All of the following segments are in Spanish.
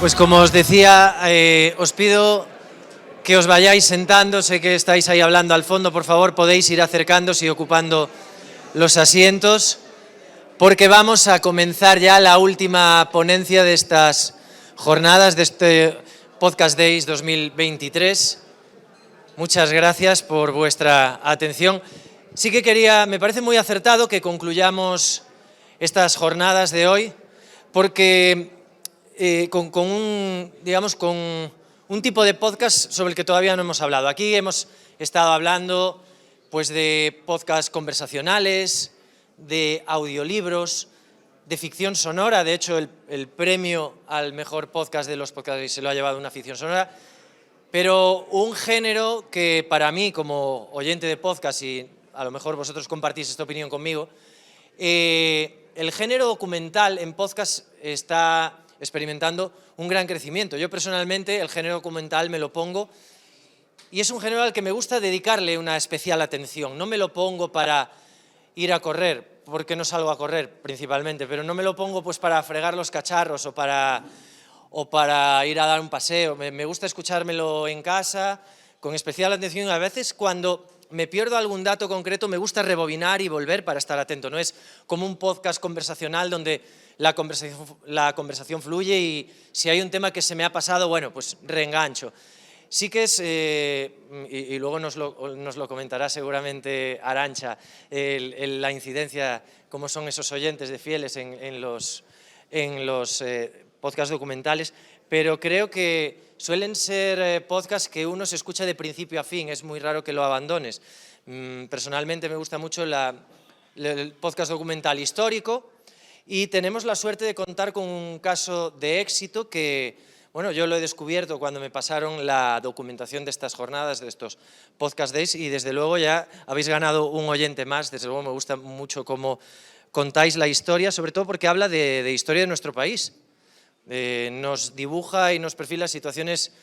Pues como os decía, os pido que os vayáis sentando. Sé que estáis ahí hablando al fondo. Por favor, podéis ir acercándose y ocupando los asientos, porque vamos a comenzar ya la última ponencia de estas jornadas, de este Podcast Days 2023. Muchas gracias por vuestra atención. Sí que me parece muy acertado que concluyamos estas jornadas de hoy, porque con un tipo de podcast sobre el que todavía no hemos hablado. Aquí hemos estado hablando pues, de podcasts conversacionales, de audiolibros, de ficción sonora. De hecho, el premio al mejor podcast de los podcasts se lo ha llevado una ficción sonora. Pero un género que para mí, como oyente de podcast, y a lo mejor vosotros compartís esta opinión conmigo, el género documental en podcast está experimentando un gran crecimiento. Yo personalmente el género documental me lo pongo y es un género al que me gusta dedicarle una especial atención. No me lo pongo para ir a correr, porque no salgo a correr principalmente, pero no me lo pongo pues para fregar los cacharros o para ir a dar un paseo. Me gusta escuchármelo en casa con especial atención. A veces cuando me pierdo algún dato concreto me gusta rebobinar y volver para estar atento. No es como un podcast conversacional donde la conversación fluye y si hay un tema que se me ha pasado, bueno, pues reengancho. Sí que es, y luego nos lo comentará seguramente Arantxa, la incidencia, cómo son esos oyentes de fieles en los podcasts documentales, pero creo que suelen ser podcasts que uno se escucha de principio a fin, es muy raro que lo abandones. Personalmente me gusta mucho el podcast documental histórico y tenemos la suerte de contar con un caso de éxito que, bueno, yo lo he descubierto cuando me pasaron la documentación de estas jornadas, de estos Podcast Days, y desde luego ya habéis ganado un oyente más. Desde luego me gusta mucho cómo contáis la historia, sobre todo porque habla de historia de nuestro país. Nos dibuja y nos perfila situaciones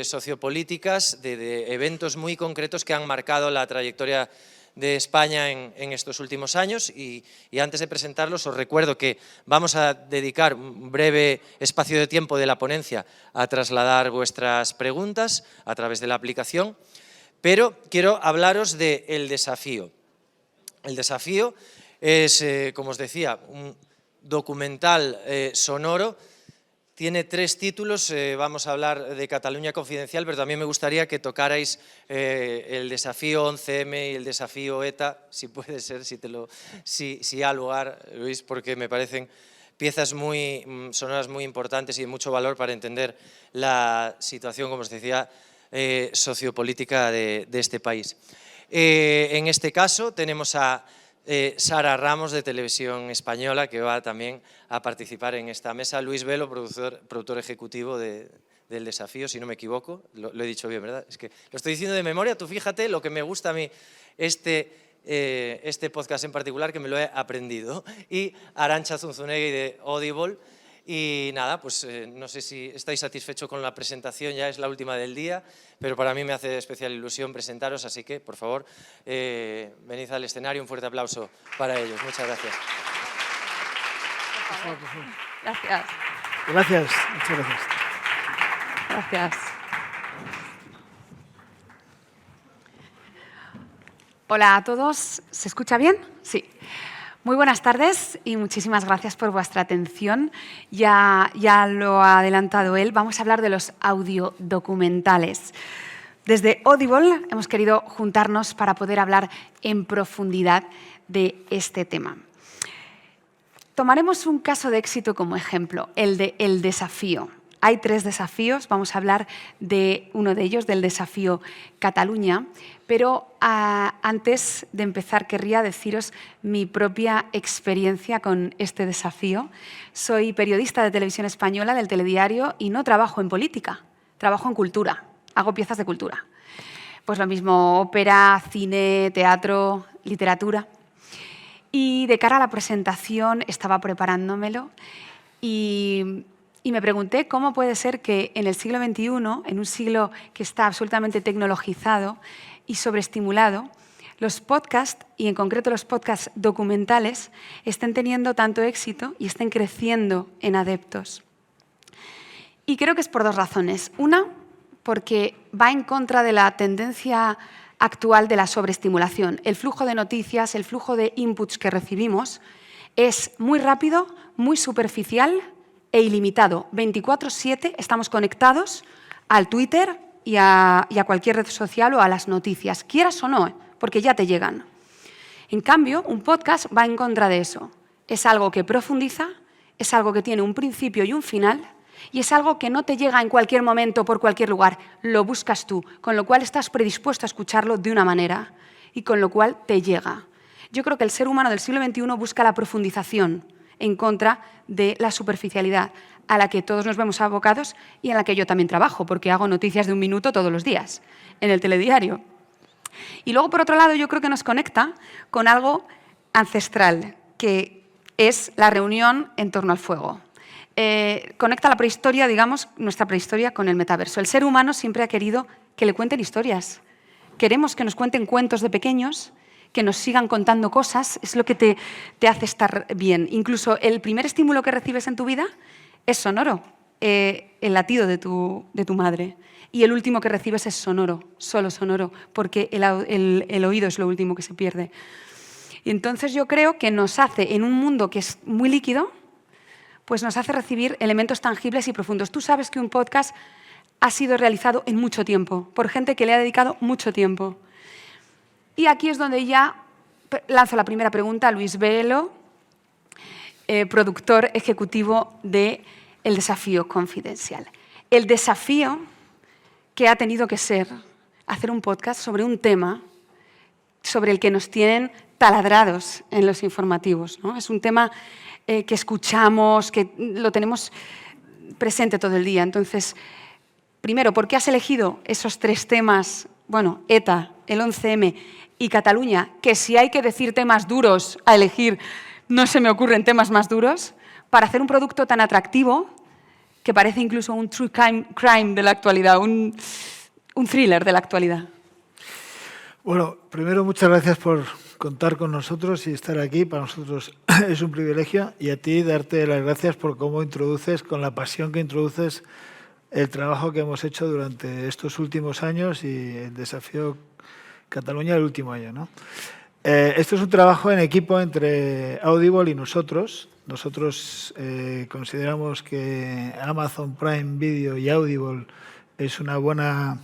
sociopolíticas de eventos muy concretos que han marcado la trayectoria de España en estos últimos años y antes de presentarlos os recuerdo que vamos a dedicar un breve espacio de tiempo de la ponencia a trasladar vuestras preguntas a través de la aplicación, pero quiero hablaros del desafío. El desafío es, como os decía, un documental sonoro. Tiene 3 títulos, vamos a hablar de Cataluña Confidencial, pero también me gustaría que tocarais el desafío 11M y el desafío ETA, si puede ser, si ha lugar, Luis, porque me parecen piezas sonoras muy importantes y de mucho valor para entender la situación, como os decía, sociopolítica de este país. En este caso tenemos a Sara Ramos de Televisión Española, que va también a participar en esta mesa. Luis Velo, productor ejecutivo del desafío, si no me equivoco. Lo he dicho bien, ¿verdad? Es que lo estoy diciendo de memoria. Tú fíjate lo que me gusta a mí este podcast en particular, que me lo he aprendido. Y Arantxa Zunzunegui de Audible. Y nada, pues no sé si estáis satisfechos con la presentación, ya es la última del día, pero para mí me hace especial ilusión presentaros, así que, por favor, venid al escenario, un fuerte aplauso para ellos. Muchas gracias. Gracias. Gracias, muchas gracias. Gracias. Hola a todos, ¿se escucha bien? Sí. Muy buenas tardes y muchísimas gracias por vuestra atención. Ya lo ha adelantado él, vamos a hablar de los audiodocumentales. Desde Audible hemos querido juntarnos para poder hablar en profundidad de este tema. Tomaremos un caso de éxito como ejemplo, el de El Desafío. Hay 3 desafíos, vamos a hablar de uno de ellos, del desafío Cataluña, pero antes de empezar querría deciros mi propia experiencia con este desafío. Soy periodista de Televisión Española, del Telediario, y no trabajo en política, trabajo en cultura, hago piezas de cultura. Pues lo mismo, ópera, cine, teatro, literatura. Y de cara a la presentación estaba preparándomelo y me pregunté cómo puede ser que en el siglo XXI, en un siglo que está absolutamente tecnologizado y sobreestimulado, los podcasts, y en concreto los podcasts documentales, estén teniendo tanto éxito y estén creciendo en adeptos. Y creo que es por dos razones. Una, porque va en contra de la tendencia actual de la sobreestimulación. El flujo de noticias, el flujo de inputs que recibimos es muy rápido, muy superficial e ilimitado. 24/7 estamos conectados al Twitter y a cualquier red social o a las noticias, quieras o no, porque ya te llegan. En cambio, un podcast va en contra de eso. Es algo que profundiza, es algo que tiene un principio y un final, y es algo que no te llega en cualquier momento, por cualquier lugar. Lo buscas tú, con lo cual estás predispuesto a escucharlo de una manera y con lo cual te llega. Yo creo que el ser humano del siglo XXI busca la profundización en contra de la superficialidad a la que todos nos vemos abocados y en la que yo también trabajo, porque hago noticias de 1 minuto todos los días en el telediario. Y luego, por otro lado, yo creo que nos conecta con algo ancestral, que es la reunión en torno al fuego. Conecta la prehistoria, digamos, nuestra prehistoria con el metaverso. El ser humano siempre ha querido que le cuenten historias. Queremos que nos cuenten cuentos de pequeños, que nos sigan contando cosas, es lo que te hace estar bien. Incluso el primer estímulo que recibes en tu vida es sonoro, el latido de tu madre. Y el último que recibes es sonoro, solo sonoro, porque el oído es lo último que se pierde. Y entonces yo creo que nos hace, en un mundo que es muy líquido, pues nos hace recibir elementos tangibles y profundos. Tú sabes que un podcast ha sido realizado en mucho tiempo, por gente que le ha dedicado mucho tiempo. Y aquí es donde ya lanzo la primera pregunta a Luis Velo, productor ejecutivo de El Desafío Confidencial. El desafío que ha tenido que ser hacer un podcast sobre un tema sobre el que nos tienen taladrados en los informativos, ¿no? Es un tema que escuchamos, que lo tenemos presente todo el día. Entonces, primero, ¿por qué has elegido esos 3 temas? Bueno, ETA, el 11M y Cataluña, que si hay que decir temas duros a elegir, no se me ocurren temas más duros, para hacer un producto tan atractivo que parece incluso un true crime de la actualidad, un thriller de la actualidad. Bueno, primero muchas gracias por contar con nosotros y estar aquí. Para nosotros es un privilegio, y a ti darte las gracias por cómo introduces, con la pasión que introduces, el trabajo que hemos hecho durante estos últimos años y el desafío Cataluña el último año, ¿no? Esto es un trabajo en equipo entre Audible y nosotros. Nosotros consideramos que Amazon Prime Video y Audible es una buena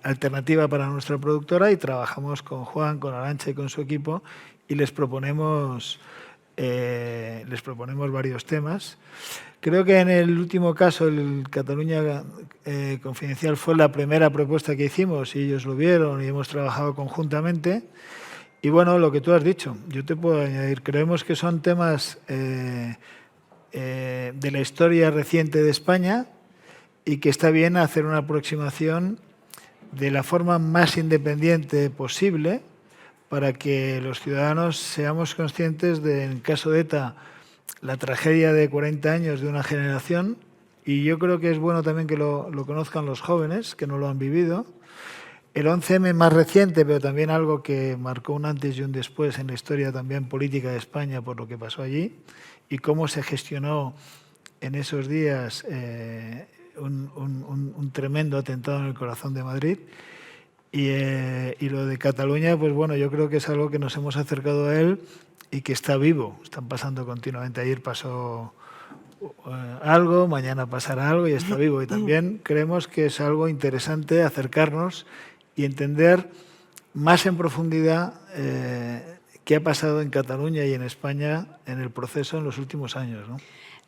alternativa para nuestra productora, y trabajamos con Juan, con Arantxa y con su equipo, y les proponemos varios temas. Creo que en el último caso, el Cataluña Confidencial, fue la primera propuesta que hicimos y ellos lo vieron y hemos trabajado conjuntamente. Y bueno, lo que tú has dicho, yo te puedo añadir, creemos que son temas de la historia reciente de España y que está bien hacer una aproximación de la forma más independiente posible para que los ciudadanos seamos conscientes de, en el caso de ETA, la tragedia de 40 años de una generación, y yo creo que es bueno también que lo conozcan los jóvenes, que no lo han vivido. El 11M más reciente, pero también algo que marcó un antes y un después en la historia también política de España por lo que pasó allí y cómo se gestionó en esos días un tremendo atentado en el corazón de Madrid. Y lo de Cataluña, pues bueno, yo creo que es algo que nos hemos acercado a él y que está vivo. Están pasando continuamente. Ayer pasó algo, mañana pasará algo y está vivo. Y también creemos que es algo interesante acercarnos y entender más en profundidad qué ha pasado en Cataluña y en España en el proceso en los últimos años, ¿no?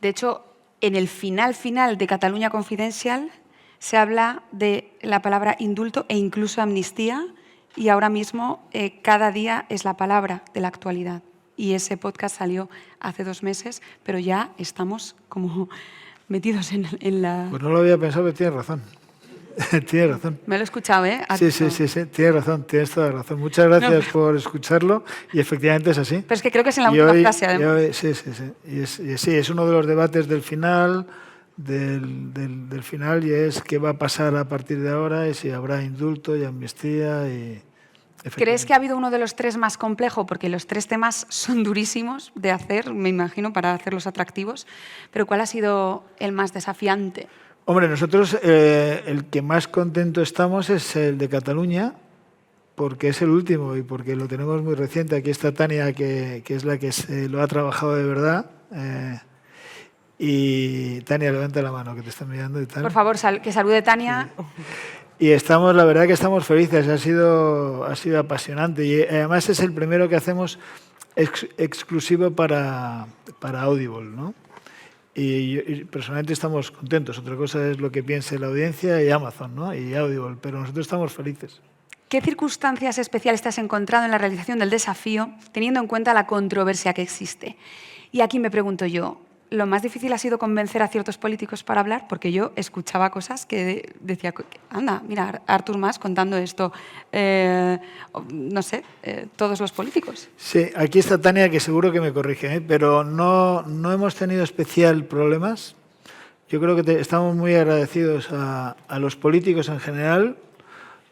De hecho, en el final de Cataluña Confidencial se habla de la palabra indulto e incluso amnistía, y ahora mismo cada día es la palabra de la actualidad. Y ese podcast salió hace 2 meses, pero ya estamos como metidos en la... Pues no lo había pensado, pero tienes razón. Tienes razón. Me lo he escuchado, ¿eh? Sí, tienes razón, tienes toda la razón. Muchas gracias por escucharlo, y efectivamente es así. Pero es que creo que es en la última frase, además. Sí, es uno de los debates del final, del final, y es qué va a pasar a partir de ahora y si habrá indulto y amnistía. ¿Crees que ha habido uno de los 3 más complejo? Porque los 3 temas son durísimos de hacer, me imagino, para hacerlos atractivos. Pero ¿cuál ha sido el más desafiante? Hombre, nosotros el que más contento estamos es el de Cataluña, porque es el último y porque lo tenemos muy reciente. Aquí está Tania, que es la que lo ha trabajado de verdad. Y Tania, levanta la mano, que te están mirando y tal. Por favor, que salude Tania. Sí. Y la verdad que estamos felices, ha sido apasionante. Y además es el primero que hacemos exclusivo para Audible, ¿no? Y personalmente estamos contentos. Otra cosa es lo que piense la audiencia y Amazon, ¿no? Y Audible, pero nosotros estamos felices. ¿Qué circunstancias especiales te has encontrado en la realización del desafío, teniendo en cuenta la controversia que existe? Y aquí me pregunto yo, ¿lo más difícil ha sido convencer a ciertos políticos para hablar? Porque yo escuchaba cosas que decía, anda, mira, Artur Mas contando esto, no sé, todos los políticos. Sí, aquí está Tania, que seguro que me corrige, pero no hemos tenido especial problemas. Yo creo que estamos muy agradecidos a los políticos en general,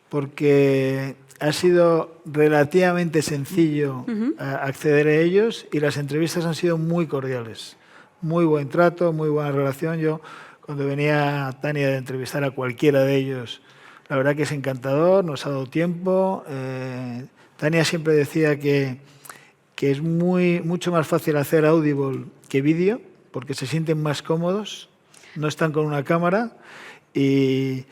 porque ha sido relativamente sencillo acceder a ellos y las entrevistas han sido muy cordiales. Muy buen trato, muy buena relación. Yo, cuando venía Tania de entrevistar a cualquiera de ellos, la verdad que es encantador, nos ha dado tiempo. Tania siempre decía que es mucho más fácil hacer Audible que vídeo, porque se sienten más cómodos, no están con una cámara. Y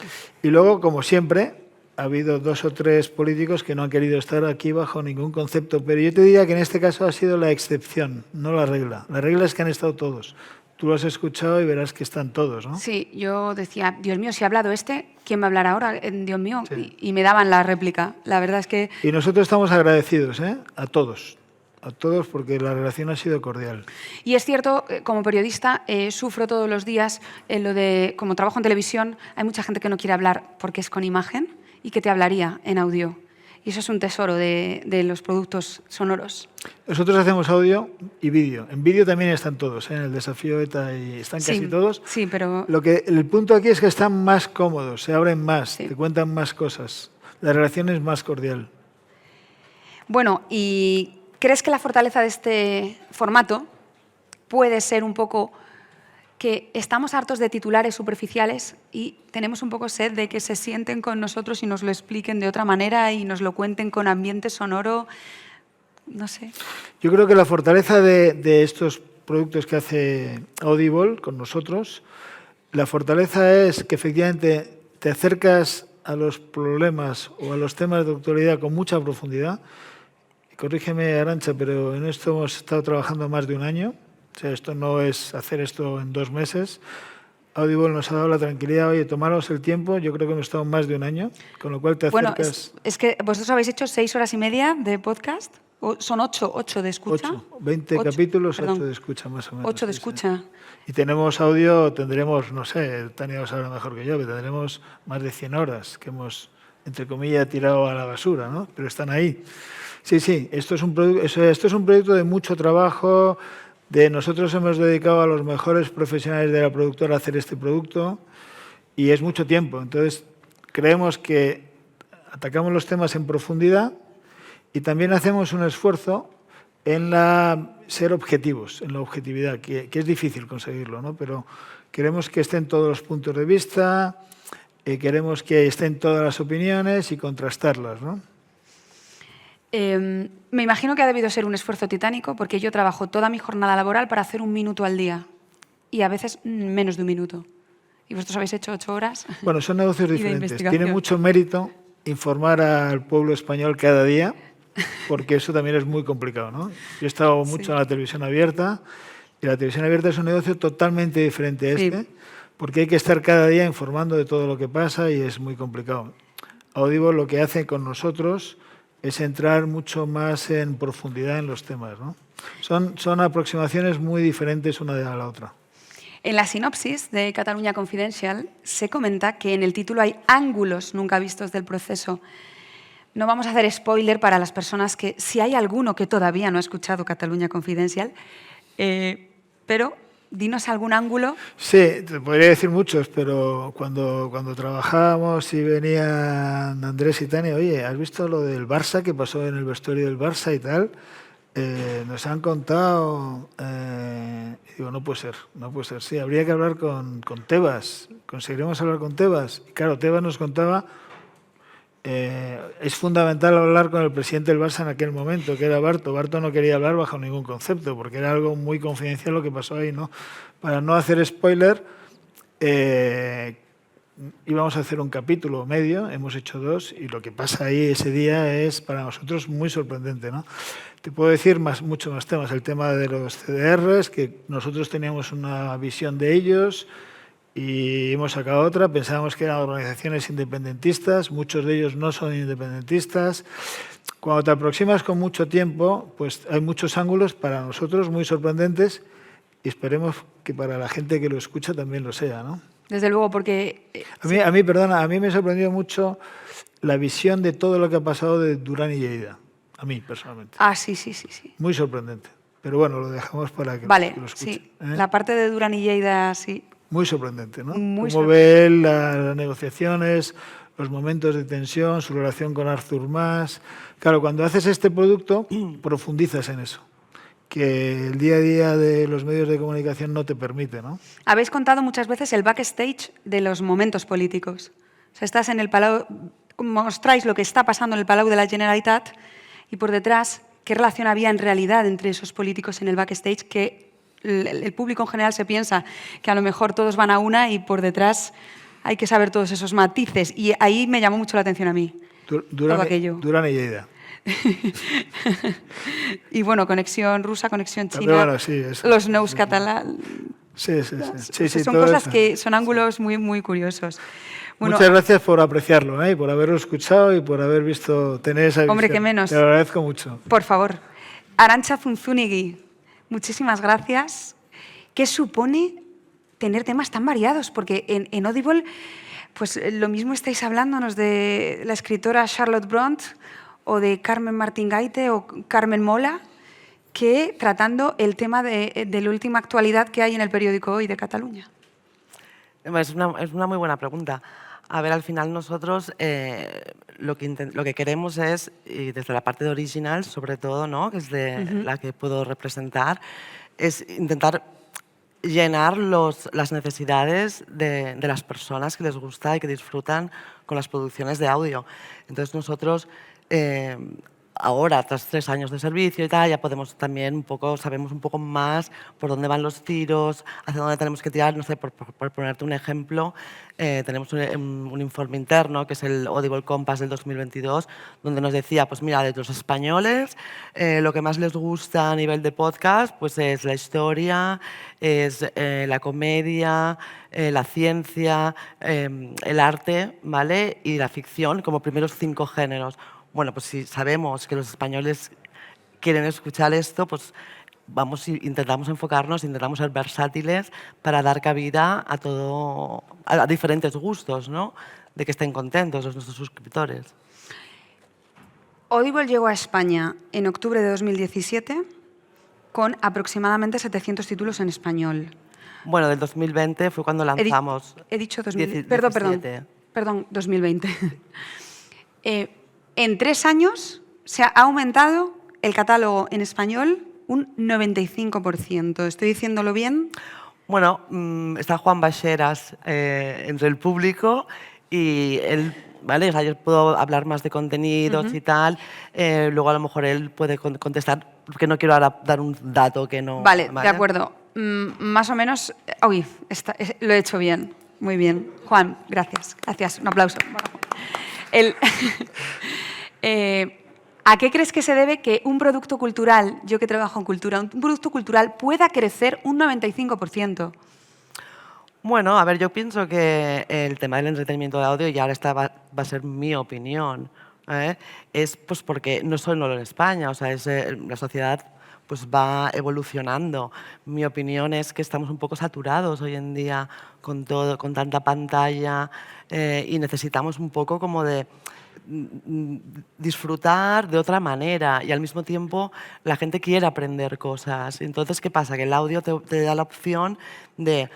luego, como siempre, ha habido 2 o 3 políticos que no han querido estar aquí bajo ningún concepto, pero yo te diría que en este caso ha sido la excepción, no la regla. La regla es que han estado todos. Tú lo has escuchado y verás que están todos, ¿no? Sí, yo decía, Dios mío, si ha hablado ¿quién va a hablar ahora? Dios mío. Sí. Y me daban la réplica. La verdad es que... Y nosotros estamos agradecidos, a todos, porque la relación ha sido cordial. Y es cierto, como periodista, sufro todos los días como trabajo en televisión, hay mucha gente que no quiere hablar porque es con imagen y que te hablaría en audio. Y eso es un tesoro de los productos sonoros. Nosotros hacemos audio y vídeo. En vídeo también están todos, en el desafío ETA y están casi todos. Sí, pero... El punto aquí es que están más cómodos, se abren más, Sí. te cuentan más cosas. La relación es más cordial. Bueno, ¿y crees que la fortaleza de este formato puede ser un poco que estamos hartos de titulares superficiales y tenemos un poco sed de que se sienten con nosotros y nos lo expliquen de otra manera y nos lo cuenten con ambiente sonoro? No sé. Yo creo que la fortaleza de estos productos que hace Audible con nosotros, la fortaleza es que efectivamente te acercas a los problemas o a los temas de actualidad con mucha profundidad. Corrígeme, Arantxa, pero en esto hemos estado trabajando más de un año. O sea, esto no es hacer esto en 2 meses. Audible nos ha dado la tranquilidad, oye, tomaros el tiempo, yo creo que hemos estado más de un año, con lo cual te acercas... Bueno, es que vosotros habéis hecho 6 horas y media de podcast, ¿o son 8 de escucha? 20 capítulos, 8 de escucha más o menos. 8 de escucha. Sí. Y tenemos audio, tendremos, no sé, Tania lo sabrá mejor que yo, pero tendremos más de 100 horas que hemos, entre comillas, tirado a la basura, ¿no? Pero están ahí. Sí, esto es un proyecto de mucho trabajo. Nosotros hemos dedicado a los mejores profesionales de la productora a hacer este producto y es mucho tiempo. Entonces, creemos que atacamos los temas en profundidad y también hacemos un esfuerzo en ser objetivos, en la objetividad, que es difícil conseguirlo, ¿no? Pero queremos que estén todos los puntos de vista, queremos que estén todas las opiniones y contrastarlas, ¿no? Me imagino que ha debido ser un esfuerzo titánico porque yo trabajo toda mi jornada laboral para hacer 1 minuto al día y a veces menos de 1 minuto. ¿Y vosotros habéis hecho 8 horas? Bueno, son negocios diferentes. Tiene mucho mérito informar al pueblo español cada día porque eso también es muy complicado, ¿no? Yo he estado mucho en la televisión abierta y la televisión abierta es un negocio totalmente diferente a este porque hay que estar cada día informando de todo lo que pasa y es muy complicado. Audible lo que hace con nosotros es entrar mucho más en profundidad en los temas, ¿no? Son aproximaciones muy diferentes una de la otra. En la sinopsis de Catalunya Confidential se comenta que en el título hay ángulos nunca vistos del proceso. No vamos a hacer spoiler para las personas que, si hay alguno que todavía no ha escuchado Catalunya Confidential, pero dinos algún ángulo. Sí, te podría decir muchos, pero cuando trabajábamos y venían Andrés y Tania, oye, ¿has visto lo del Barça que pasó en el vestuario del Barça y tal? Nos han contado, Digo, no puede ser, no puede ser. Sí, habría que hablar con Tebas. Conseguiremos hablar con Tebas. Y claro, Tebas nos contaba, es fundamental hablar con el presidente del Barça en aquel momento, que era Barto. Barto no quería hablar bajo ningún concepto, porque era algo muy confidencial lo que pasó ahí, ¿no? Para no hacer spoiler, íbamos a hacer un capítulo medio, hemos hecho 2, y lo que pasa ahí ese día es para nosotros muy sorprendente, ¿no? Te puedo decir muchos más temas. El tema de los CDRs, que nosotros teníamos una visión de ellos y hemos sacado otra. Pensábamos que eran organizaciones independentistas, muchos de ellos no son independentistas. Cuando te aproximas con mucho tiempo, pues hay muchos ángulos para nosotros muy sorprendentes y esperemos que para la gente que lo escucha también lo sea, ¿no? Desde luego, porque... A mí me sorprendió mucho la visión de todo lo que ha pasado de Durán y Lleida. A mí, personalmente. Ah, sí. Muy sorprendente. Pero bueno, lo dejamos para que Vale, lo escuchen. sí. La parte de Durán y Lleida, sí. Muy sorprendente, ¿no? Muy Cómo ve él las negociaciones, los momentos de tensión, su relación con Artur Mas. Claro, cuando haces este producto, profundizas en eso, que el día a día de los medios de comunicación no te permite, ¿no? Habéis contado muchas veces el backstage de los momentos políticos. O sea, estás en el Palau, mostráis lo que está pasando en el Palau de la Generalitat y por detrás, ¿qué relación había en realidad entre esos políticos en el backstage? Que el público en general se piensa que a lo mejor todos van a una y por detrás hay que saber todos esos matices. Y ahí me llamó mucho la atención a mí. Durán y Lleida. Y bueno, conexión rusa, conexión china, bueno, sí, los nous catalans. Sí, son cosas que son ángulos muy, muy curiosos. Bueno, muchas gracias por apreciarlo, y por haberlo escuchado y por haber visto, tener esa visión. Hombre, qué menos. Te lo agradezco mucho. Por favor. Arantxa Zunzunegui, muchísimas gracias. ¿Qué supone tener temas tan variados? Porque en Audible, pues lo mismo estáis hablándonos de la escritora Charlotte Bront o de Carmen Martín Gaite o Carmen Mola, que tratando el tema de la última actualidad que hay en el periódico Hoy de Cataluña. Es una muy buena pregunta. A ver, al final nosotros lo que queremos es, y desde la parte de original sobre todo, ¿no?, que es de la que puedo representar, es intentar llenar las necesidades de las personas que les gusta y que disfrutan con las producciones de audio. Entonces nosotros ahora, tras 3 años de servicio y tal, ya podemos también sabemos un poco más por dónde van los tiros, hacia dónde tenemos que tirar. No sé, por ponerte un ejemplo, tenemos un informe interno, que es el Audible Compass del 2022, donde nos decía, pues mira, de los españoles, lo que más les gusta a nivel de podcast pues es la historia, es la comedia, la ciencia, el arte, ¿vale?, y la ficción como primeros 5 géneros. Bueno, pues si sabemos que los españoles quieren escuchar esto, pues intentamos enfocarnos, intentamos ser versátiles para dar cabida a diferentes gustos, ¿no?, de que estén contentos nuestros suscriptores. Audible llegó a España en octubre de 2017 con aproximadamente 700 títulos en español. Bueno, del 2020 fue cuando lanzamos. He dicho 2020. Perdón, 2020. En 3 años se ha aumentado el catálogo en español un 95%. ¿Estoy diciéndolo bien? Bueno, está Juan Baixeras entre el público y él, ¿vale? O sea, yo puedo hablar más de contenidos y tal. Luego a lo mejor él puede contestar, porque no quiero ahora dar un dato que no... Vale, de acuerdo. Más o menos... Uy, lo he hecho bien. Muy bien. Juan, gracias. Gracias. Un aplauso. ¿A qué crees que se debe que un producto cultural, yo que trabajo en cultura, un producto cultural pueda crecer un 95%? Bueno, a ver, yo pienso que el tema del entretenimiento de audio, y ahora esta va a ser mi opinión, es pues porque no solo en España, o sea, la sociedad pues va evolucionando. Mi opinión es que estamos un poco saturados hoy en día con todo, con tanta pantalla, y necesitamos un poco como de disfrutar de otra manera, y al mismo tiempo la gente quiere aprender cosas. Entonces, ¿qué pasa? Que el audio te da la opción de,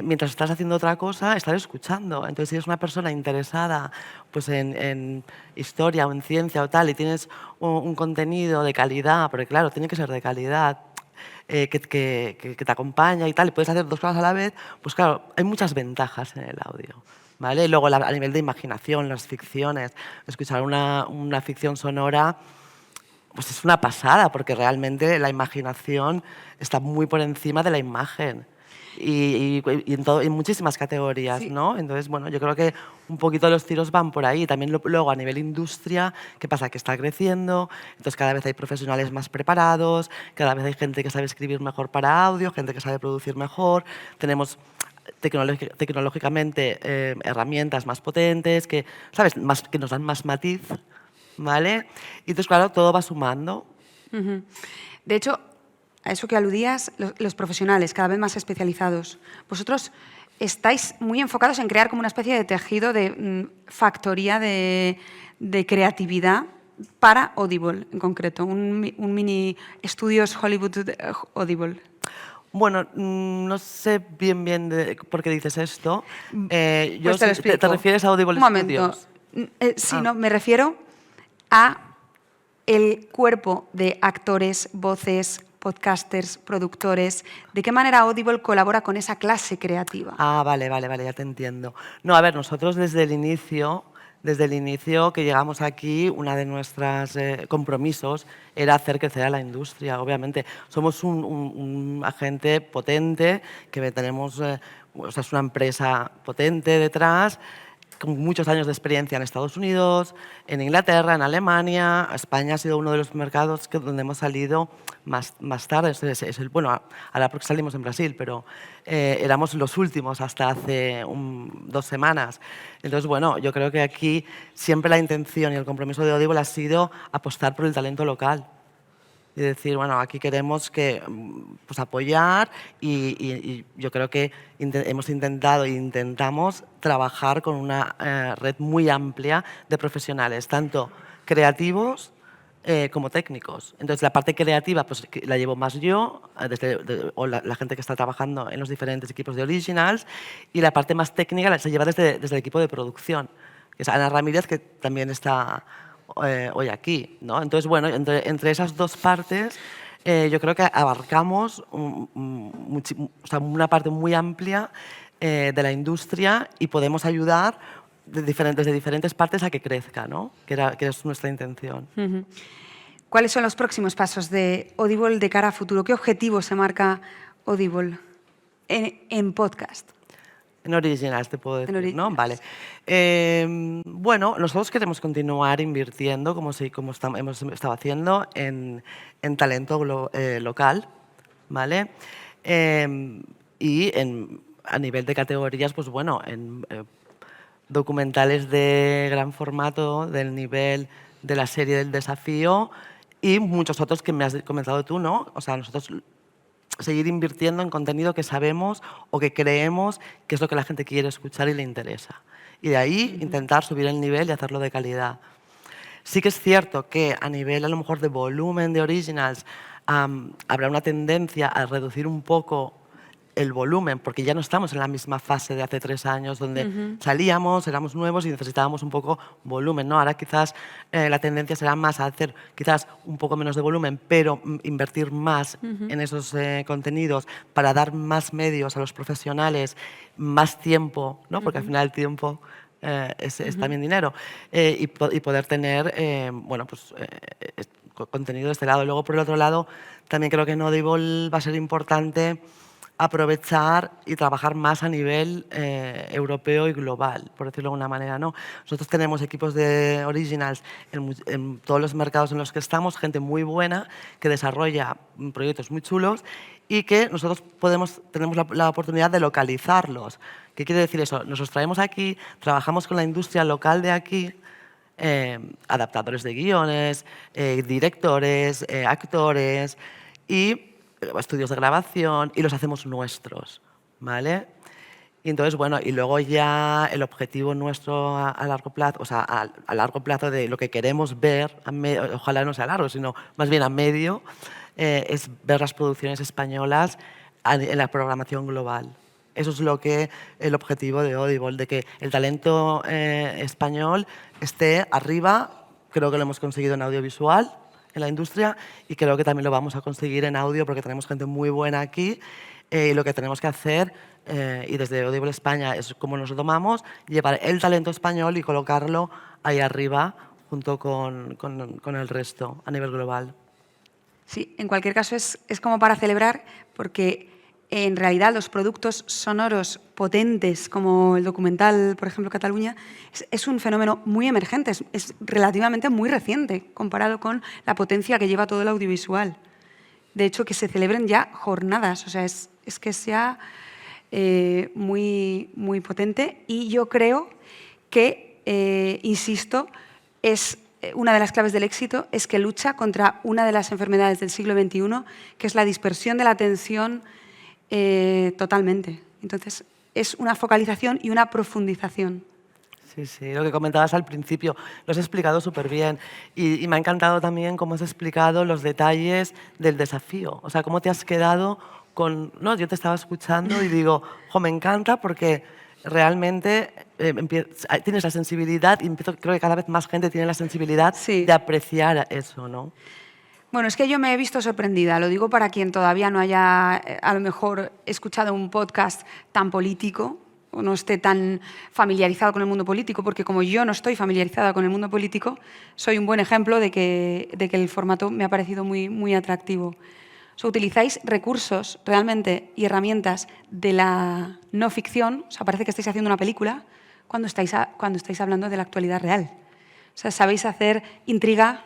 mientras estás haciendo otra cosa, estar escuchando. Entonces, si eres una persona interesada pues, en historia o en ciencia o tal, y tienes un contenido de calidad, porque claro, tiene que ser de calidad, que te acompaña y tal, y puedes hacer dos cosas a la vez, pues claro, hay muchas ventajas en el audio. ¿Vale? Y luego a nivel de imaginación, las ficciones, escuchar una ficción sonora, pues es una pasada, porque realmente la imaginación está muy por encima de la imagen. Y en muchísimas categorías, Sí. ¿no? Entonces, bueno, yo creo que un poquito los tiros van por ahí. También luego a nivel industria, ¿qué pasa? Que está creciendo, entonces cada vez hay profesionales más preparados, cada vez hay gente que sabe escribir mejor para audio, gente que sabe producir mejor, tenemos tecnológicamente herramientas más potentes, que, ¿sabes? Que nos dan más matiz, ¿vale? Y entonces, claro, todo va sumando. De hecho, a eso que aludías, los profesionales cada vez más especializados, vosotros estáis muy enfocados en crear como una especie de tejido de factoría de creatividad para Audible en concreto, un mini estudios Hollywood Audible. Bueno, no sé bien por qué dices esto. Pues te lo explico. ¿Te refieres a Audible Un momento. Studios? Sí, no, me refiero a el cuerpo de actores, voces, podcasters, productores. ¿De qué manera Audible colabora con esa clase creativa? Ah, vale, ya te entiendo. No, a ver, nosotros desde el inicio que llegamos aquí, una de nuestros compromisos era hacer crecer a la industria, obviamente. Somos un agente potente, que tenemos, o sea, es una empresa potente detrás, con muchos años de experiencia en Estados Unidos, en Inglaterra, en Alemania. España ha sido uno de los mercados donde hemos salido más tarde. Bueno, ahora porque salimos en Brasil, pero éramos los últimos hasta hace 2 semanas. Entonces, bueno, yo creo que aquí siempre la intención y el compromiso de Audible ha sido apostar por el talento local. Y decir, bueno, aquí queremos pues, apoyar y yo creo que hemos intentado e intentamos trabajar con una red muy amplia de profesionales, tanto creativos como técnicos. Entonces, la parte creativa pues, la llevo más yo, o la gente que está trabajando en los diferentes equipos de Originals, y la parte más técnica se lleva desde el equipo de producción, que es Ana Ramírez, que también está hoy aquí, ¿no? Entonces, bueno, entre esas dos partes yo creo que abarcamos o sea, una parte muy amplia de la industria y podemos ayudar desde diferentes partes a que crezca, ¿no? Que es nuestra intención. ¿Cuáles son los próximos pasos de Audible de cara a futuro? ¿Qué objetivo se marca Audible en podcast? En Originals, te puedo decir, ¿no? Vale. Originals. Bueno, nosotros queremos continuar invirtiendo, como hemos estado haciendo, en talento local, ¿vale? Y a nivel de categorías, pues bueno, en documentales de gran formato, del nivel de la serie del desafío y muchos otros que me has comentado tú, ¿no? O sea, nosotros seguir invirtiendo en contenido que sabemos o que creemos que es lo que la gente quiere escuchar y le interesa. Y de ahí intentar subir el nivel y hacerlo de calidad. Sí que es cierto que a nivel a lo mejor de volumen de Originals habrá una tendencia a reducir un poco el volumen, porque ya no estamos en la misma fase de hace 3 años, donde salíamos, éramos nuevos y necesitábamos un poco volumen, ¿no? Ahora quizás la tendencia será más a hacer quizás un poco menos de volumen, pero invertir más en esos contenidos para dar más medios a los profesionales, más tiempo, ¿no? Porque al final el tiempo es también dinero, y poder tener bueno, pues, contenido de este lado. Luego, por el otro lado, también creo que en Audible va a ser importante aprovechar y trabajar más a nivel europeo y global, por decirlo de alguna manera, ¿no? Nosotros tenemos equipos de Originals en todos los mercados en los que estamos, gente muy buena que desarrolla proyectos muy chulos y que nosotros tenemos la oportunidad de localizarlos. ¿Qué quiere decir eso? Nos los traemos aquí, trabajamos con la industria local de aquí, adaptadores de guiones, directores, actores y estudios de grabación, y los hacemos nuestros, ¿vale? Y entonces, bueno, y luego ya el objetivo nuestro a largo plazo, o sea, a largo plazo de lo que queremos ver, ojalá no sea largo, sino más bien a medio, es ver las producciones españolas en la programación global. Eso es el objetivo de Audible, de que el talento español esté arriba. Creo que lo hemos conseguido en audiovisual, en la industria y creo que también lo vamos a conseguir en audio porque tenemos gente muy buena aquí. Y lo que tenemos que hacer, y desde Audible España es como nos lo tomamos, llevar el talento español y colocarlo ahí arriba junto con el resto a nivel global. Sí, en cualquier caso es como para celebrar porque en realidad los productos sonoros potentes como el documental, por ejemplo, Cataluña, es un fenómeno muy emergente, es relativamente muy reciente comparado con la potencia que lleva todo el audiovisual. De hecho, que se celebren ya jornadas, o sea, es que sea muy, muy potente y yo creo que, insisto, es una de las claves del éxito es que lucha contra una de las enfermedades del siglo XXI, que es la dispersión de la atención totalmente. Entonces, es una focalización y una profundización. Sí, sí, lo que comentabas al principio, lo has explicado súper bien y me ha encantado también cómo has explicado los detalles del desafío, o sea, cómo te has quedado con... No, yo te estaba escuchando y digo, jo, me encanta porque realmente tienes la sensibilidad y creo que cada vez más gente tiene la sensibilidad de apreciar eso, ¿no? Bueno, es que yo me he visto sorprendida, lo digo para quien todavía no haya a lo mejor escuchado un podcast tan político o no esté tan familiarizado con el mundo político, porque como yo no estoy familiarizada con el mundo político, soy un buen ejemplo de que el formato me ha parecido muy, muy atractivo. O sea, utilizáis recursos realmente y herramientas de la no ficción, o sea, parece que estáis haciendo una película cuando estáis hablando de la actualidad real. O sea, sabéis hacer intriga,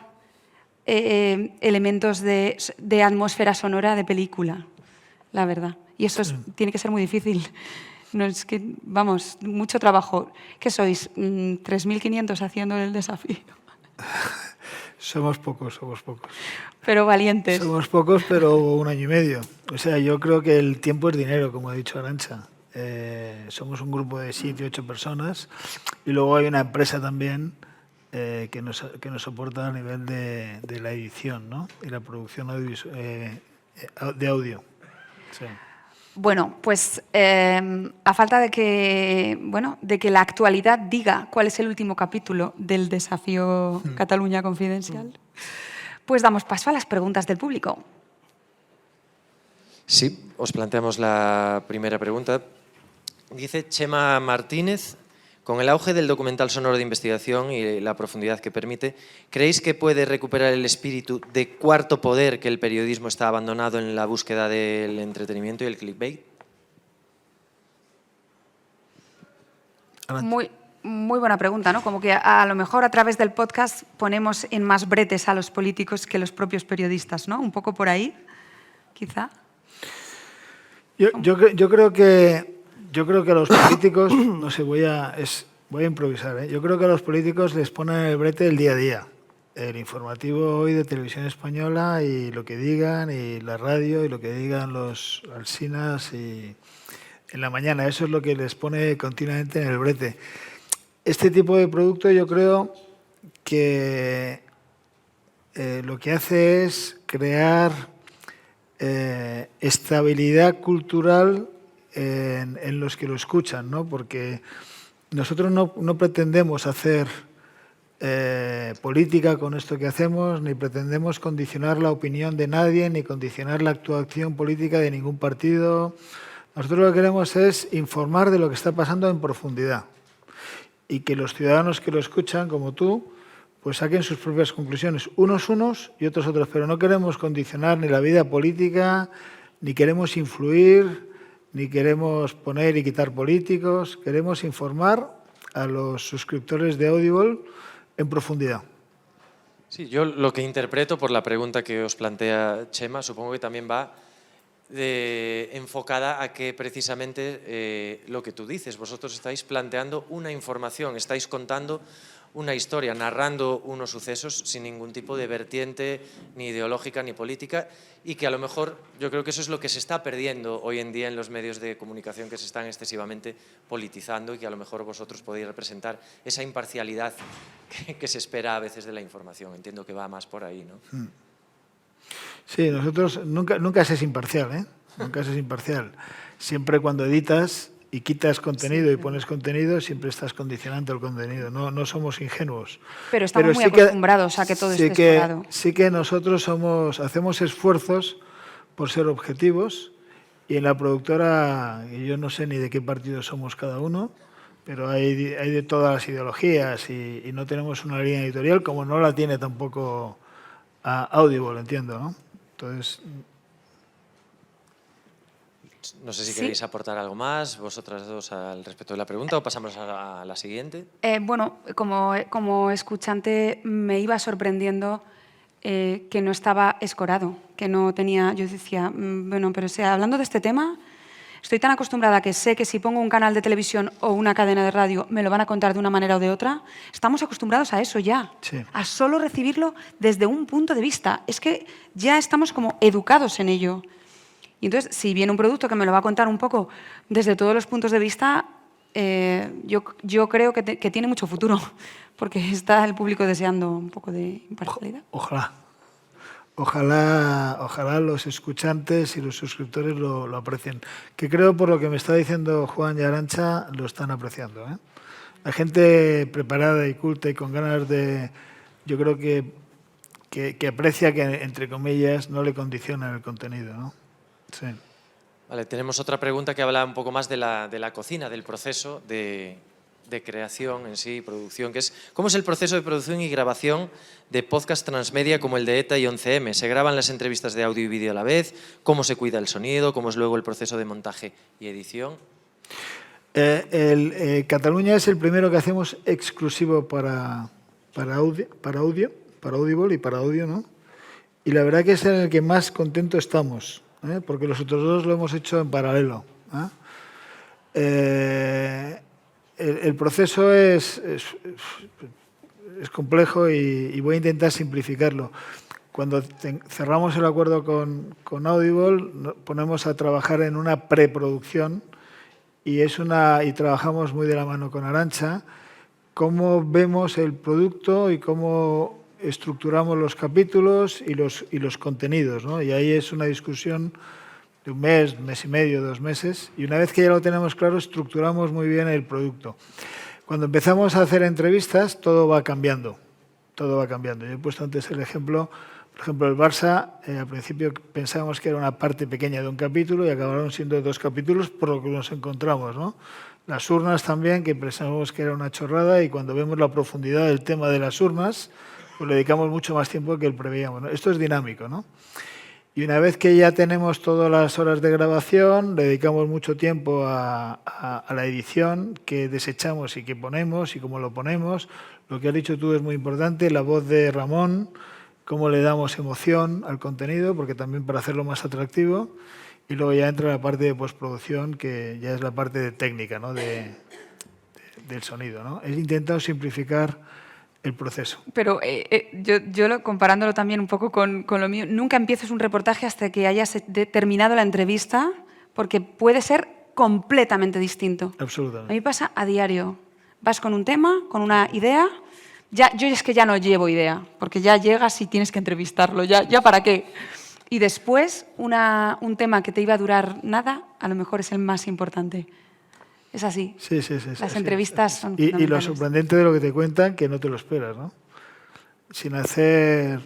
elementos de atmósfera sonora de película, la verdad. Y eso tiene que ser muy difícil. No es que, vamos, mucho trabajo. ¿Qué sois? 3.500 haciendo el desafío. Somos pocos, somos pocos. Pero valientes. Somos pocos, pero 1 año y medio. O sea, yo creo que el tiempo es dinero, como ha dicho Arantxa. Somos un grupo de 7, 8 personas y luego hay una empresa también que nos soporta a nivel de la edición, ¿no? Y la producción de audio. Sí. Bueno, pues a falta de que la actualidad diga cuál es el último capítulo del desafío Cataluña Confidencial, pues damos paso a las preguntas del público. Sí, os planteamos la primera pregunta. Dice Chema Martínez, con el auge del documental sonoro de investigación y la profundidad que permite, ¿creéis que puede recuperar el espíritu de cuarto poder que el periodismo está abandonado en la búsqueda del entretenimiento y el clickbait? Muy, muy buena pregunta, ¿no? Como que a lo mejor a través del podcast ponemos en más bretes a los políticos que los propios periodistas, ¿no? Un poco por ahí, quizá. Yo creo que a los políticos, no sé, voy a improvisar, ¿eh? Yo creo que a los políticos les ponen el brete el día a día. El informativo hoy de Televisión Española y lo que digan, y la radio y lo que digan los alsinas y en la mañana. Eso es lo que les pone continuamente en el brete. Este tipo de producto yo creo que lo que hace es crear estabilidad cultural en los que lo escuchan, ¿no? Porque nosotros no pretendemos hacer política con esto que hacemos, ni pretendemos condicionar la opinión de nadie, ni condicionar la actuación política de ningún partido. Nosotros lo que queremos es informar de lo que está pasando en profundidad y que los ciudadanos que lo escuchan, como tú, pues saquen sus propias conclusiones, unos y otros otros, pero no queremos condicionar ni la vida política, ni queremos influir, ni queremos poner y quitar políticos, queremos informar a los suscriptores de Audible en profundidad. Sí, yo lo que interpreto por la pregunta que os plantea Chema, supongo que también va enfocada a que precisamente lo que tú dices, vosotros estáis planteando una información, estáis contando una historia, narrando unos sucesos sin ningún tipo de vertiente ni ideológica ni política y que a lo mejor yo creo que eso es lo que se está perdiendo hoy en día en los medios de comunicación que se están excesivamente politizando y que a lo mejor vosotros podéis representar esa imparcialidad que se espera a veces de la información. Entiendo que va más por ahí, ¿no? Sí, nosotros nunca se es imparcial, ¿eh? Nunca se es imparcial. Siempre cuando editas y quitas contenido y pones contenido, siempre estás condicionando el contenido. No somos ingenuos. Pero estamos muy acostumbrados a que todo esté escorado. Sí que nosotros hacemos esfuerzos por ser objetivos, y en la productora, yo no sé ni de qué partido somos cada uno, pero hay de todas las ideologías y no tenemos una línea editorial, como no la tiene tampoco Audible, entiendo, ¿no? Entonces... No sé si queréis aportar algo más, vosotras dos, al respecto de la pregunta, o pasamos a la siguiente. Bueno, como escuchante me iba sorprendiendo que no estaba escorado, que no tenía... Yo decía, bueno, pero hablando de este tema, estoy tan acostumbrada que sé que si pongo un canal de televisión o una cadena de radio me lo van a contar de una manera o de otra. Estamos acostumbrados a eso ya, sí, a solo recibirlo desde un punto de vista. Es que ya estamos como educados en ello. Y entonces, si viene un producto que me lo va a contar un poco desde todos los puntos de vista, yo creo que tiene mucho futuro, porque está el público deseando un poco de imparcialidad. Ojalá los escuchantes y los suscriptores lo aprecien. Que creo, por lo que me está diciendo Juan y Arantxa, lo están apreciando, ¿eh? La gente preparada y culta y con ganas de... Yo creo que aprecia que, entre comillas, no le condicionan el contenido, ¿no? Sí. Vale, tenemos otra pregunta que habla un poco más de la cocina, del proceso de creación en sí, producción, que es ¿cómo es el proceso de producción y grabación de podcast transmedia como el de ETA y 11M? ¿Se graban las entrevistas de audio y vídeo a la vez? ¿Cómo se cuida el sonido? ¿Cómo es luego el proceso de montaje y edición? Cataluña es el primero que hacemos exclusivo para Audible y para audio, ¿no? Y la verdad que es en el que más contento estamos, ¿eh? Porque los otros dos lo hemos hecho en paralelo, ¿eh? El proceso es complejo y voy a intentar simplificarlo. Cuando cerramos el acuerdo con Audible, ponemos a trabajar en una preproducción y trabajamos muy de la mano con Arantxa, cómo vemos el producto y cómo estructuramos los capítulos y los contenidos, ¿no? Y ahí es una discusión de un mes y medio, 2 meses, y una vez que ya lo tenemos claro, estructuramos muy bien el producto. Cuando empezamos a hacer entrevistas, todo va cambiando. Yo he puesto antes el ejemplo, por ejemplo, el Barça, al principio pensábamos que era una parte pequeña de un capítulo y acabaron siendo 2 capítulos por lo que nos encontramos, ¿no? Las urnas también, que pensábamos que era una chorrada, y cuando vemos la profundidad del tema de las urnas, pues le dedicamos mucho más tiempo que el preveíamos, ¿no? Esto es dinámico, ¿no? Y una vez que ya tenemos todas las horas de grabación, le dedicamos mucho tiempo a la edición, que desechamos y que ponemos y cómo lo ponemos. Lo que has dicho tú es muy importante, la voz de Ramón, cómo le damos emoción al contenido, porque también para hacerlo más atractivo. Y luego ya entra la parte de postproducción, que ya es la parte de técnica, ¿no? del sonido, ¿no? He intentado simplificar el proceso. Pero yo comparándolo también un poco con lo mío, nunca empieces un reportaje hasta que hayas terminado la entrevista, porque puede ser completamente distinto. Absolutamente. A mí pasa a diario. Vas con un tema, con una idea. Yo es que ya no llevo idea, porque ya llegas y tienes que entrevistarlo. ¿Ya para qué? Y después, un tema que te iba a durar nada, a lo mejor es el más importante. Es así. Sí. Las entrevistas son y lo fundamentales. sorprendente de lo que te cuentan, que no te lo esperas, ¿no? Sin hacer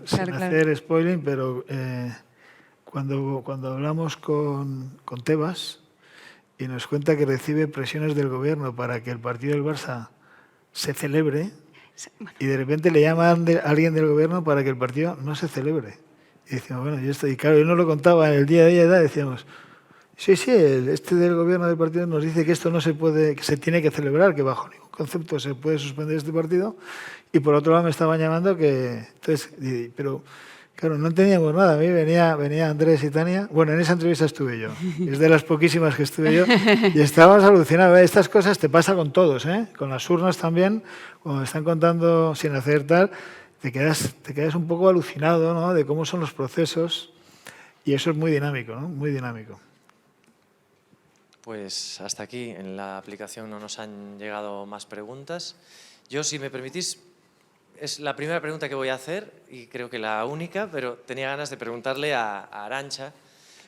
spoiling, pero cuando hablamos con Tebas y nos cuenta que recibe presiones del gobierno para que el partido del Barça se celebre, y de repente le llaman a alguien del gobierno para que el partido no se celebre. Y decimos, bueno, y claro, yo no lo contaba en el día a día, decíamos... Sí, este del gobierno del partido nos dice que esto no se puede, que se tiene que celebrar, que bajo ningún concepto se puede suspender este partido, y por otro lado me estaban llamando pero claro, no entendíamos nada. A mí venía Andrés y Tania, bueno, en esa entrevista estuve yo, es de las poquísimas que estuve yo, y estábamos alucinados. Estas cosas te pasa con todos, ¿eh? Con las urnas también, cuando me están contando sin hacer tal, te quedas un poco alucinado, ¿no? De cómo son los procesos, y eso es muy dinámico, ¿no? Muy dinámico. Pues hasta aquí en la aplicación no nos han llegado más preguntas. Yo, si me permitís, es la primera pregunta que voy a hacer y creo que la única, pero tenía ganas de preguntarle a Arantxa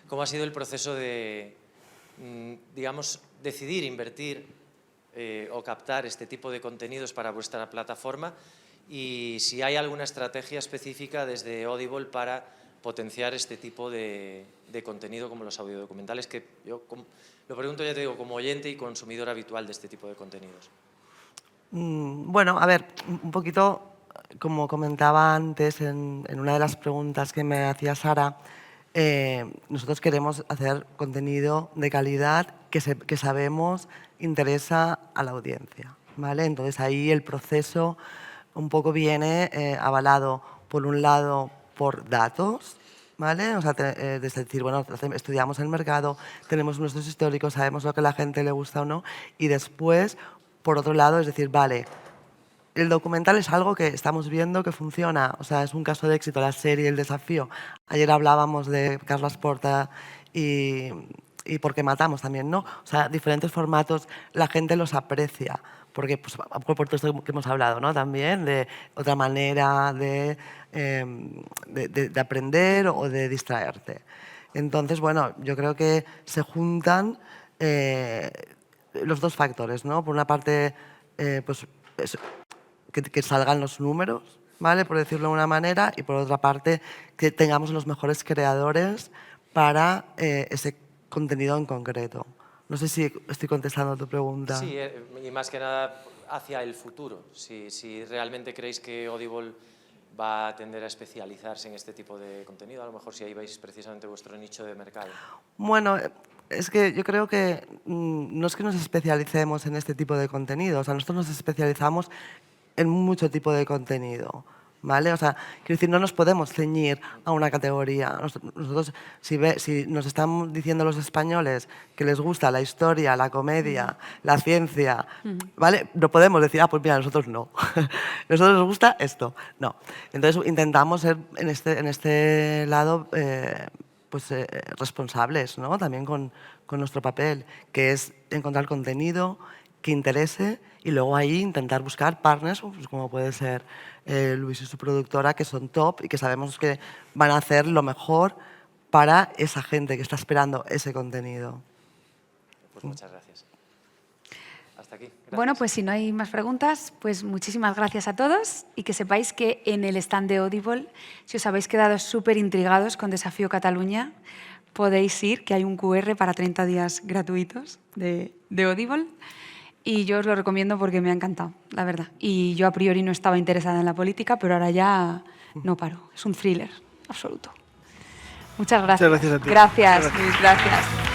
cómo ha sido el proceso de digamos, decidir invertir o captar este tipo de contenidos para vuestra plataforma y si hay alguna estrategia específica desde Audible para potenciar este tipo de contenido como los audiodocumentales, que yo lo pregunto, ya te digo, como oyente y consumidor habitual de este tipo de contenidos. Bueno, a ver, un poquito, como comentaba antes en una de las preguntas que me hacía Sara, nosotros queremos hacer contenido de calidad que sabemos interesa a la audiencia, ¿vale? Entonces ahí el proceso un poco viene avalado, por un lado, por datos, ¿vale? O sea, es decir, bueno, estudiamos el mercado, tenemos nuestros históricos, sabemos lo que a la gente le gusta o no, y después, por otro lado, es decir, vale, el documental es algo que estamos viendo que funciona, o sea, es un caso de éxito, la serie El Desafío. Ayer hablábamos de Carles Porta y Por qué matamos también, ¿no? O sea, diferentes formatos, la gente los aprecia, porque pues, por todo esto que hemos hablado, ¿no? También de otra manera de aprender o de distraerte. Entonces, bueno, yo creo que se juntan los dos factores, ¿no? Por una parte, pues, que salgan los números, ¿vale? Por decirlo de una manera, y por otra parte, que tengamos los mejores creadores para ese contenido en concreto. No sé si estoy contestando a tu pregunta. Sí, y más que nada hacia el futuro. Si realmente creéis que Audible va a tender a especializarse en este tipo de contenido, a lo mejor si ahí veis precisamente vuestro nicho de mercado. Bueno, es que yo creo que no es que nos especialicemos en este tipo de contenido, o sea, nosotros nos especializamos en mucho tipo de contenido, ¿vale? O sea, quiero decir, no nos podemos ceñir a una categoría. Nosotros, si nos están diciendo los españoles que les gusta la historia, la comedia, la ciencia, ¿vale? No podemos decir, pues mira, a nosotros no. A nosotros nos gusta esto. No. Entonces, intentamos ser en este lado responsables, ¿no? También con nuestro papel, que es encontrar contenido que interese y luego ahí intentar buscar partners, pues como puede ser Luis y su productora, que son top y que sabemos que van a hacer lo mejor para esa gente que está esperando ese contenido. Pues muchas gracias. Hasta aquí. Gracias. Bueno, pues si no hay más preguntas, pues muchísimas gracias a todos y que sepáis que en el stand de Audible, si os habéis quedado súper intrigados con Desafío Cataluña, podéis ir, que hay un QR para 30 días gratuitos de Audible. Y yo os lo recomiendo porque me ha encantado, la verdad. Y yo a priori no estaba interesada en la política, pero ahora ya no paro. Es un thriller absoluto. Muchas gracias. Muchas gracias a ti. Gracias, Luis, gracias.